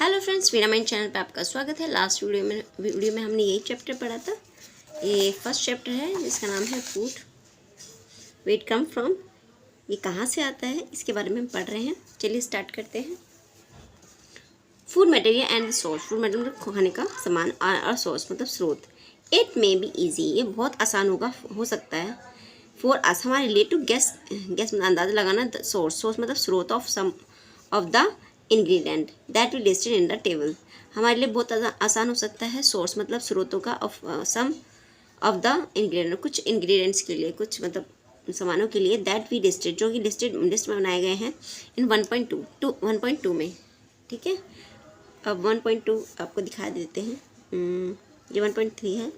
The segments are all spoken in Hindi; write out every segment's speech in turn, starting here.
हेलो फ्रेंड्स, मेरा माइंड चैनल पे आपका स्वागत है। लास्ट वीडियो में हमने यही चैप्टर पढ़ा था। ये फर्स्ट चैप्टर है जिसका नाम है फूड, वेट कम फ्रॉम। ये कहाँ से आता है इसके बारे में हम पढ़ रहे हैं। चलिए स्टार्ट करते हैं। Food material and the source. Food material मतलब खाने का सामान और सोर्स मतलब स्रोत। इट मे बी ईजी, ये बहुत आसान हो सकता है फॉर अस हमारे लिए टू गेस मतलब अंदाज़ा लगाना। सोर्स मतलब स्रोत of the ingredient that we listed in the table. हमारे लिए बहुत आसान हो सकता है सोर्स मतलब स्रोतों का of some of the ingredient, कुछ इंग्रेडिएंट्स के लिए, कुछ मतलब सामानों के लिए दैट वी लिस्टेड, जो कि लिस्ट में बनाए गए हैं इन 1.2 में। ठीक है, अब 1.2 आपको दिखा देते हैं। ये 1.3 है,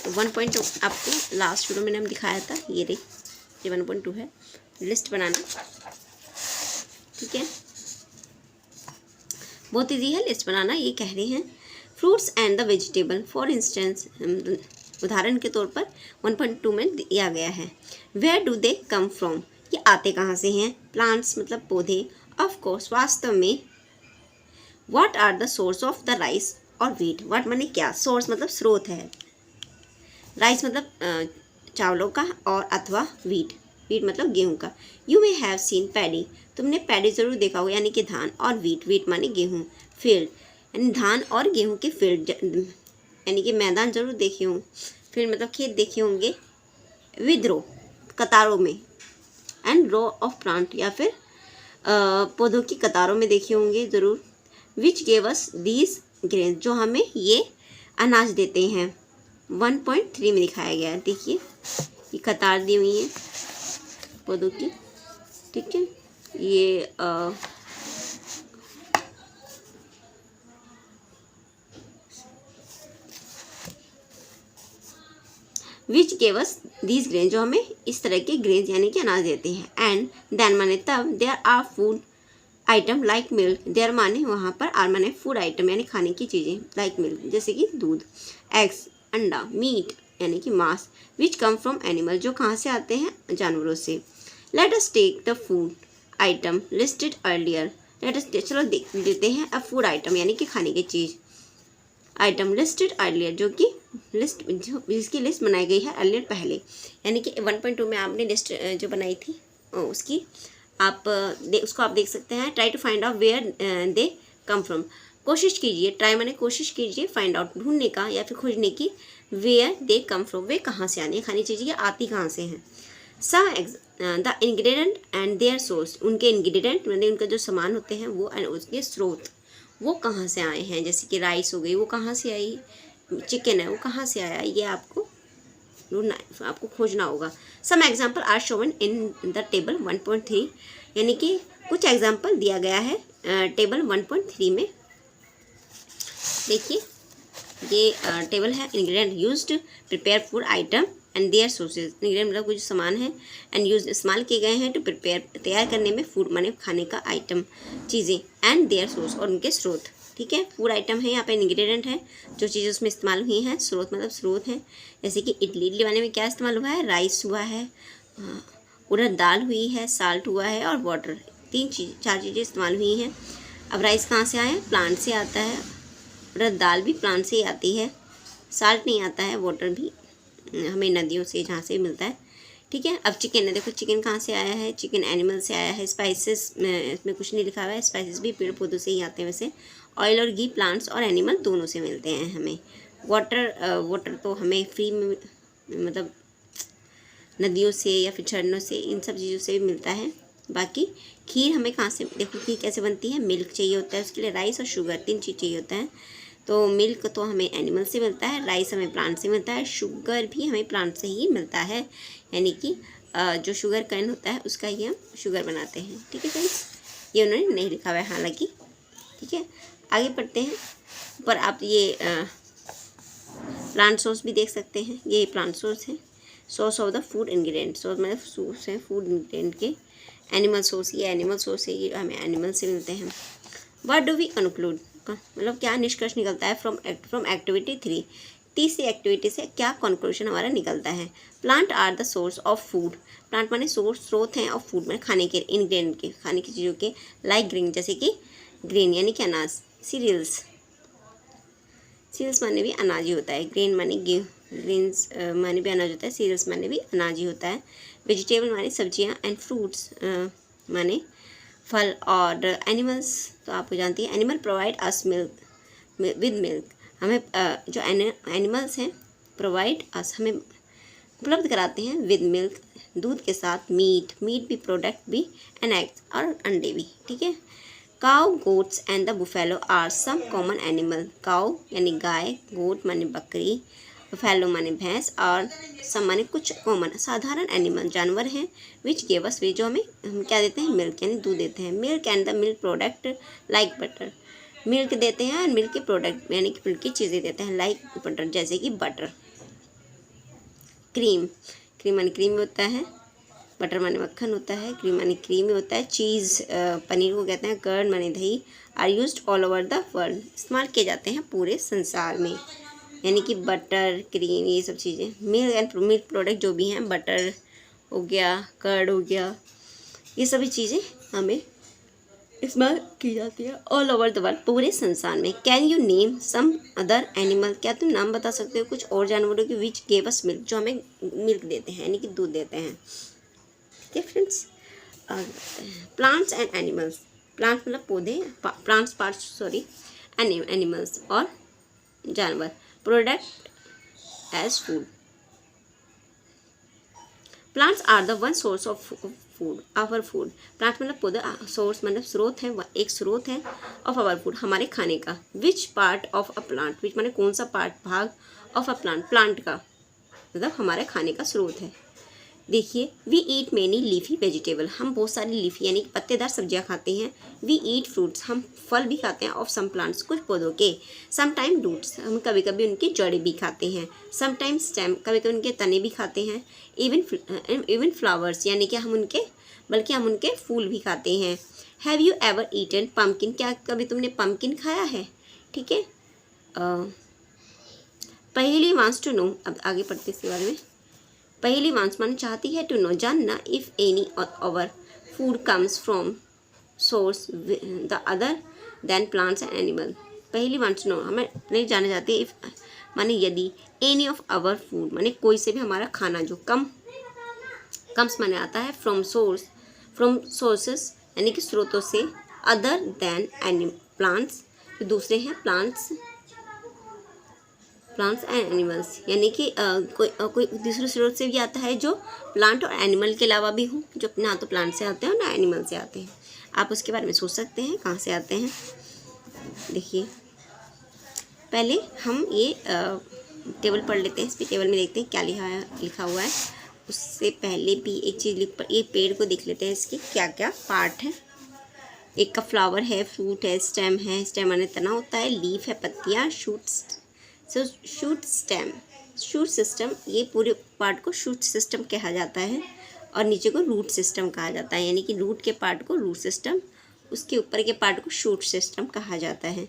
तो 1.2 आपको लास्ट वीडियो में हम दिखाया था। ये देख, ये 1.2 है। लिस्ट बनाना, ठीक है, बहुत ईजी है लिस्ट बनाना। ये कह रहे हैं fruits and the vegetable. For instance, उदाहरण के तौर पर 1.2 में दिया गया है। Where do they come from, ये आते कहाँ से हैं। प्लांट्स मतलब पौधे। ऑफ कोर्स, वास्तव में। What are the source of the rice और व्हीट। व्हाट माने क्या, सोर्स मतलब स्रोत है, राइस मतलब चावलों का, और अथवा व्हीट मतलब गेहूं का। You may have seen paddy, तुमने पैडी जरूर देखा होगा, यानी कि धान, और व्हीट माने गेहूं। फील्ड यानी धान और गेहूं के फील्ड यानी कि मैदान जरूर देखे हों। फील्ड मतलब खेत देखे होंगे। विद रो कतारों में, एंड रो ऑफ प्लांट या फिर पौधों की कतारों में देखे होंगे ज़रूर। Which gave us these grain, जो हमें ये अनाज देते हैं। 1.3 में दिखाया गया है। देखिए, ये कतार दी हुई है पौधों की, ठीक है। ये which gave us these grain, जो हमें इस तरह के ग्रेन यानी कि अनाज देते हैं। एंड देन माने तब, there are food item like milk. There माने वहाँ पर, आर माने फूड आइटम यानी खाने की चीज़ें, लाइक मिल्क जैसे कि दूध, एग्स अंडा, मीट यानी कि मांस, विच कम फ्रॉम एनिमल, जो कहाँ से आते हैं, जानवरों से। Let us take the food item listed earlier. Let us, चलो देख लेते हैं अब फूड आइटम यानी कि खाने की चीज़ आइटम लिस्टेड अर्लियर, जो कि लिस्ट जिसकी लिस्ट बनाई गई है अर्लियर पहले, यानी कि 1.2 में आपने लिस्ट जो बनाई थी उसकी आप उसको आप देख सकते हैं। Try to find out where they come from, कोशिश कीजिए, ट्राई माने कोशिश कीजिए, फाइंड आउट ढूंढने का या फिर खोजने की, वेयर दे कम फ्रॉम वे कहाँ से आनी है, खानी चीज़ें ये आती कहाँ से हैं। Some the ingredient and their source, उनके इंग्रेडिएंट यानी उनका जो सामान होते हैं वो, एंड उसके स्रोत वो कहाँ से आए हैं। जैसे कि राइस हो गई, वो कहाँ से आई, चिकन है वो कहाँ से आया, ये आपको ढूंढना, आपको खोजना होगा। Some example are shown in the table 1.3, यानी कि कुछ एग्जाम्पल दिया गया है टेबल 1.3 में। देखिए, ये टेबल है। Ingredient used prepare food item and their sources. Ingredient मतलब कुछ सामान है, एंड यूज इस्तेमाल किए गए हैं टू प्रिपेयर तैयार करने में, फूड माने खाने का आइटम चीज़ें, एंड देयर सोर्स और उनके स्रोत। ठीक है, फूड आइटम है, यहाँ पे इंग्रेडिएंट है, जो चीज़ें उसमें इस्तेमाल हुई हैं। स्रोत मतलब स्रोत है, जैसे कि इडली बनाने में क्या इस्तेमाल हुआ है, राइस हुआ है, उड़द दाल हुई है, साल्ट हुआ है, और वाटर, चार चीज़ें इस्तेमाल हुई हैं। अब राइस कहाँ से आया, प्लांट से आता है, उड़द दाल भी प्लांट से ही आती है, साल्ट नहीं आता है, वाटर भी हमें नदियों से जहाँ से मिलता है। ठीक है, अब चिकन है, देखो चिकन कहाँ से आया है, चिकन एनिमल से आया है। स्पाइसेस इसमें कुछ नहीं लिखा हुआ है, स्पाइसेस भी पेड़ पौधों से ही आते हैं वैसे। ऑयल और घी प्लांट्स और एनिमल दोनों से मिलते हैं हमें। वाटर तो हमें फ्री में मतलब नदियों से या फिर झरनों से, इन सब चीज़ों से भी मिलता है। बाकी खीर हमें कहाँ से, देखो खीर कैसे बनती है, मिल्क चाहिए होता है उसके लिए, राइस और शुगर, 3 चीज़ चाहिए होता है। तो मिल्क तो हमें एनिमल से मिलता है, राइस हमें प्लांट से मिलता है, शुगर भी हमें प्लांट से ही मिलता है, यानी कि जो शुगर कैन होता है उसका ही हम शुगर बनाते हैं। ठीक है फ्रेंड्स, ये उन्होंने नहीं लिखा हुआ है हालांकि। ठीक है, आगे पढ़ते हैं। पर आप ये प्लांट सोर्स भी देख सकते हैं, ये प्लांट सोर्स है। Source of the food ingredient, source मतलब सोर्स है फूड इंग्रेडिएंट के। एनिमल सोर्स, ये एनिमल सोर्स है, ये हमें एनिमल से मिलते हैं। व्हाट डू वी कंक्लूड, मतलब क्या निष्कर्ष निकलता है फ्रॉम एक्टिविटी 3, तीसरी एक्टिविटी से क्या कंक्लूजन हमारा निकलता है। Plant are the source of food, plant माने सोर्स, स्रोत हैं, और फूड माने खाने के इंग्रेडिएंट के, खाने की चीज़ों के, लाइक ग्रीन जैसे कि ग्रेन यानी कि अनाज, सीरियल्स, सीरियल्स माने भी अनाज ही होता है। ग्रेन माने ग्रेन्स माने भी अनाज होता है। सीरियल्स माने भी अनाज ही होता है। वेजिटेबल माने सब्जियां एंड फ्रूट्स माने फल। और एनिमल्स तो आपको जानती है, animal provide us milk with milk, हमें जो एनिमल्स हैं प्रोवाइड अस हमें उपलब्ध कराते हैं विद मिल्क दूध के साथ, मीट भी प्रोडक्ट भी, एंड एग्स और अंडे भी, ठीक है। Cow, goats and the buffalo are some common animal. Cow यानी गाय, गोट माने बकरी, बुफेलो माने भैंस, और सम माने कुछ कॉमन साधारण एनिमल जानवर हैं, विच गिव अस वे जो हमें हम क्या देते हैं, मिल्क यानी दूध देते हैं। Milk and the milk product like butter, milk देते हैं और मिल्क के प्रोडक्ट यानी कि मिल्क की चीज़ें देते हैं, लाइक बटर जैसे कि बटर। क्रीम, क्रीम माने क्रीम होता है, बटर माने मक्खन होता है, क्रीम माने क्रीम होता है। चीज़ पनीर को कहते हैं। कर्ड माने दही। Are used all over the world, इस्तेमाल किए जाते हैं पूरे संसार में, यानी कि बटर, क्रीम, ये सब चीज़ें। मिल्क एंड मिल्क प्रोडक्ट जो भी हैं, बटर हो गया, कर्ड हो गया, ये सभी चीज़ें हमें इस्तेमाल की जाती है ऑल ओवर द वर्ल्ड, पूरे संसार में। Can you name some other animal, क्या तुम नाम बता सकते हो कुछ और जानवरों के, विच गेव अस मिल्क जो हमें मिल्क देते हैं यानी कि दूध देते हैं। ठीक है friends. Plants and animals, plants मतलब पौधे, प्लांट्स पार्ट्स सॉरी, एनिमल्स और जानवर। Product as food, plants are the one source of food, our food. Plant मतलब पौधा, सोर्स मतलब स्रोत है, एक स्रोत है, ऑफ आवर फूड हमारे खाने का। Which part of a plant, which माने कौन सा पार्ट, भाग, ऑफ अ प्लांट प्लांट का मतलब हमारे खाने का स्रोत है। देखिए, we eat many leafy vegetable, हम बहुत सारी लीफी यानी पत्तेदार सब्जियां खाते हैं। वी ईट फ्रूट्स, हम फल भी खाते हैं। ऑफ सम प्लांट्स, कुछ पौधों के। सम टाइम रूट्स, हम कभी कभी उनकी जड़ें भी खाते हैं। सम टाइम स्टेम, कभी कभी उनके तने भी खाते हैं। इवन फ्लावर्स, यानी कि हम उनके फूल भी खाते हैं। Have you ever eaten pumpkin, क्या कभी तुमने पम्पकिन खाया है, ठीक है। पहली वांट्स टू नो, अब आगे पढ़ते इसके बारे में। पहली वांट्स माने चाहती है, टू नो जानना, if any our food comes from source the other than plants and animal. पहली वांट्स नो, हमें नहीं जानना चाहती, इफ़ माने यदि, एनी ऑफ अवर फूड माने कोई से भी हमारा खाना जो कम्स माने आता है, फ्रॉम सोर्सेस यानी कि स्रोतों से, अदर देन प्लांट्स, जो दूसरे हैं प्लांट्स एंड एनिमल्स, यानी कि कोई दूसरे स्रोत से भी आता है जो प्लांट और एनिमल के अलावा भी हो, जो ना तो प्लांट से आते हैं ना एनिमल से आते हैं। आप उसके बारे में सोच सकते हैं कहाँ से आते हैं। देखिए, पहले हम ये टेबल पढ़ लेते हैं, इस टेबल में देखते हैं क्या लिखा हुआ है। उससे पहले भी एक चीज़ ये पेड़ को देख लेते हैं, इसके क्या क्या पार्ट है। एक का फ्लावर है, फ्रूट है, स्टेम है, स्टेम माने तना होता है, लीफ है पत्तियाँ, शूट सिस्टम, ये पूरे पार्ट को शूट सिस्टम कहा जाता है, और नीचे को रूट सिस्टम कहा जाता है, यानी कि रूट के पार्ट को रूट सिस्टम, उसके ऊपर के पार्ट को शूट सिस्टम कहा जाता है।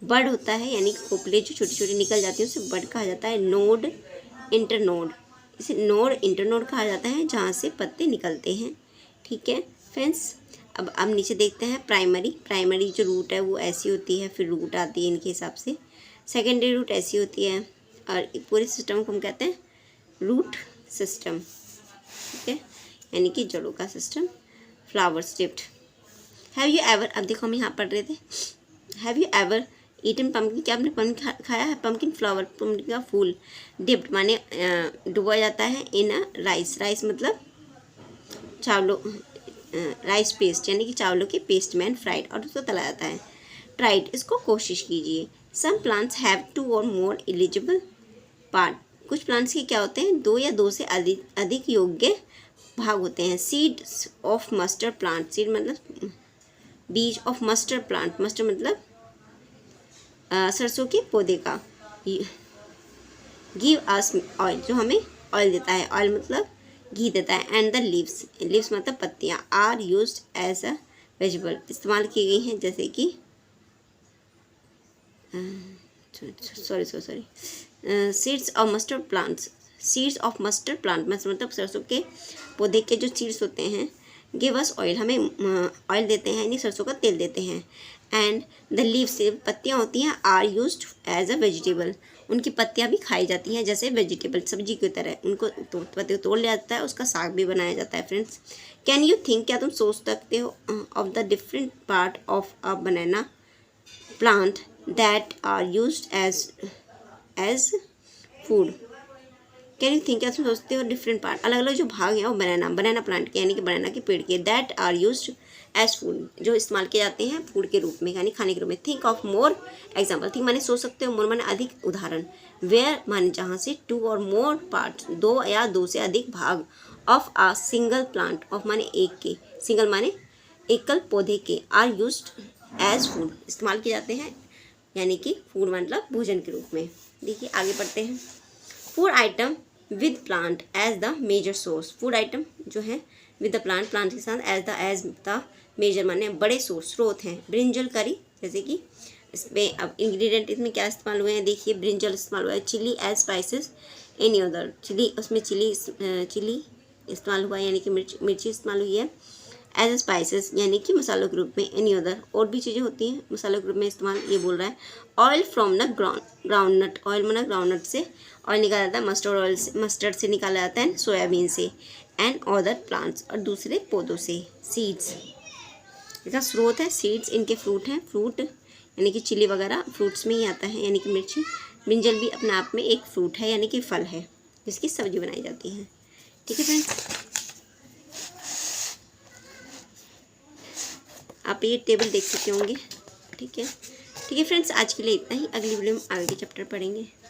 बड होता है, यानी कि खोपले जो छोटी छोटी निकल जाती है उसे बड कहा जाता है। नोड, इंटरनोड, इसे नोड इंटरनोड कहा जाता है, जहाँ से पत्ते निकलते हैं, ठीक है फ्रेंड्स। अब नीचे देखते हैं प्राइमरी जो रूट है वो ऐसी होती है, फिर रूट आती है इनके हिसाब से। सेकेंडरी रूट ऐसी होती है, और पूरे सिस्टम को हम कहते हैं रूट सिस्टम, ठीक है, यानी कि जड़ों का system. Flower stepped. Have you ever, अब देखो हम यहाँ पढ़ रहे थे, have you ever eaten pumpkin, क्या आपने पम्पकिन खाया है। पम्पकिन फ्लावर, पम्पकिन का फूल। डिप्ड माने डुबोया जाता है इन अ राइस मतलब चावलों, राइस पेस्ट यानी कि चावलों के पेस्ट में, फ्राइड और उसको तला जाता है। ट्राइड, इसको कोशिश कीजिए। सम प्लांट्स हैव 2 और मोर एलिजिबल पार्ट, कुछ प्लांट्स के क्या होते हैं, 2 या 2 से अधिक योग्य भाग होते हैं। Seeds of mustard plant, seed मतलब बीज ऑफ मस्टर्ड प्लांट, मस्टर्ड मतलब सरसों के पौधे का। गिव अस ऑयल, जो हमें ऑयल देता है, ऑयल मतलब घी देता है। एंड द लीव्स मतलब पत्तियाँ। Are used as a vegetable, इस्तेमाल की गई हैं जैसे कि seeds of mustard plants, seeds of mustard plant मतलब सरसों के पौधे के जो सीड्स होते हैं, गिव अस ऑयल, हमें ऑयल देते हैं यानी सरसों का तेल देते हैं। एंड द लीव्स, पत्तियाँ होती हैं, are used as a vegetable, उनकी पत्तियाँ भी खाई जाती हैं जैसे वेजिटेबल, सब्जी की तरह। उनको पत्ते तोड़ लिया जाता है, उसका साग भी बनाया जाता है फ्रेंड्स। कैन यू थिंक, क्या तुम सोच सकते हो, of the different part of a banana plant that are used as food. Can you think, क्या तुम सोचते हो, डिफरेंट पार्ट, अलग अलग जो भाग हैं वो बनाना प्लांट के यानी कि बनाना के पेड़ के, that are used as food, जो इस्तेमाल किए जाते हैं फूड के रूप में यानी खाने के रूप में। Think of more example, think माने सोच सकते हो, मोर माने अधिक, उदाहरण, वेयर माने जहाँ से, टू और मोर पार्ट, दो या दो से अधिक भाग, of a single plant, of माने एक के, सिंगल माने एकल पौधे के, आर यूज्ड एज फूड, इस्तेमाल किए जाते हैं यानी कि फूड मतलब भोजन के रूप में। देखिए आगे पढ़ते हैं। Food item with plant as the major source, food item जो है विद द प्लांट, प्लांट के साथ एज द मेजर माने बड़े सोर्स, स्रोत हैं। ब्रिंजल करी, जैसे कि इसमें अब इंग्रेडिएंट इसमें क्या इस्तेमाल हुए हैं, देखिए ब्रिंजल इस्तेमाल हुआ है। Chilli as spices any other, chilli उसमें चिली इस्तेमाल हुआ है यानी कि मिर्ची इस्तेमाल हुई है। एज ए स्पाइसेस यानी कि मसालों के रूप में। एनी अदर, और भी चीज़ें होती हैं मसालों के रूप में इस्तेमाल, ये बोल रहा है। Oil from the groundnut, oil माना ग्राउंडनट से ऑयल निकाला जाता है, मस्टर्ड से निकाला जाता है, सोयाबीन से। एंड अदर प्लांट्स, और दूसरे पौधों से। सीड्स, इसका स्रोत है सीड्स, इनके फ्रूट हैं, फ्रूट यानी कि चिली वगैरह फ्रूट्स में ही आता है यानी कि मिर्ची। ब्रिंजल भी अपने आप में एक फ्रूट है यानी कि फल है जिसकी सब्जी बनाई जाती है। ठीक है फ्रेंड्स, आप ये टेबल देख सकते होंगे। ठीक है फ्रेंड्स, आज के लिए इतना ही, अगली वीडियो में आगे के चैप्टर पढ़ेंगे।